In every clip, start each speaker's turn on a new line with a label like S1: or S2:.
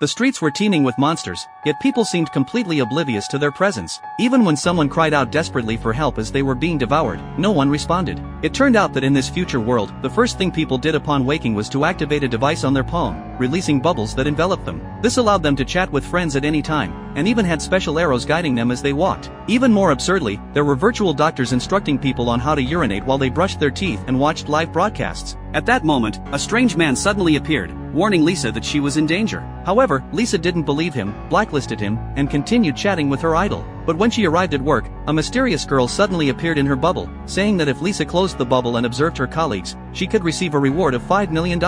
S1: The streets were teeming with monsters, yet people seemed completely oblivious to their presence. Even when someone cried out desperately for help as they were being devoured, no one responded. It turned out that in this future world, the first thing people did upon waking was to activate a device on their palm, releasing bubbles that enveloped them. This allowed them to chat with friends at any time, and even had special arrows guiding them as they walked. Even more absurdly, there were virtual doctors instructing people on how to urinate while they brushed their teeth and watched live broadcasts. At that moment, a strange man suddenly appeared, warning Lisa that she was in danger. However, Lisa didn't believe him, blacklisted him, and continued chatting with her idol. But when she arrived at work, a mysterious girl suddenly appeared in her bubble, saying that if Lisa closed the bubble and observed her colleagues, she could receive a reward of $5 million.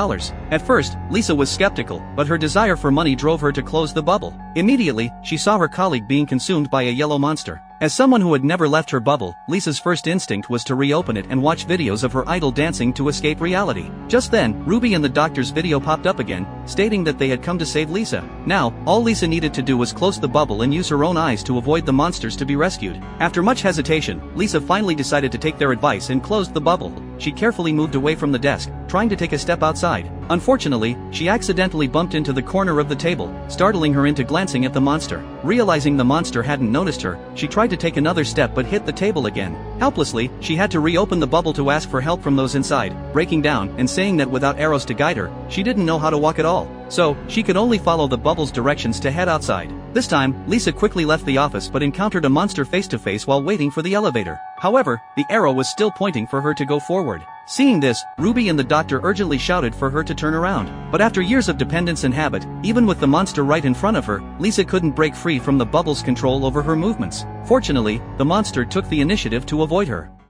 S1: At first, Lisa was skeptical, but her desire for money drove her to close the bubble. Immediately, she saw her colleague being consumed by a yellow monster. As someone who had never left her bubble, Lisa's first instinct was to reopen it and watch videos of her idol dancing to escape reality. Just then, Ruby and the doctor's video popped up again, stating that they had come to save Lisa. Now, all Lisa needed to do was close the bubble and use her own eyes to avoid the monsters to be rescued. After much hesitation, Lisa finally decided to take their advice and closed the bubble. She carefully moved away from the desk, trying to take a step outside. Unfortunately, she accidentally bumped into the corner of the table, startling her into glancing at the monster. Realizing the monster hadn't noticed her, she tried to take another step but hit the table again. Helplessly, she had to reopen the bubble to ask for help from those inside, breaking down and saying that without arrows to guide her, she didn't know how to walk at all. So, she could only follow the bubble's directions to head outside. This time, Lisa quickly left the office but encountered a monster face-to-face while waiting for the elevator. However, the arrow was still pointing for her to go forward. Seeing this, Ruby and the doctor urgently shouted for her to turn around. But after years of dependence and habit, even with the monster right in front of her, Lisa couldn't break free from the bubble's control over her movements. Fortunately, the monster took the initiative to avoid her.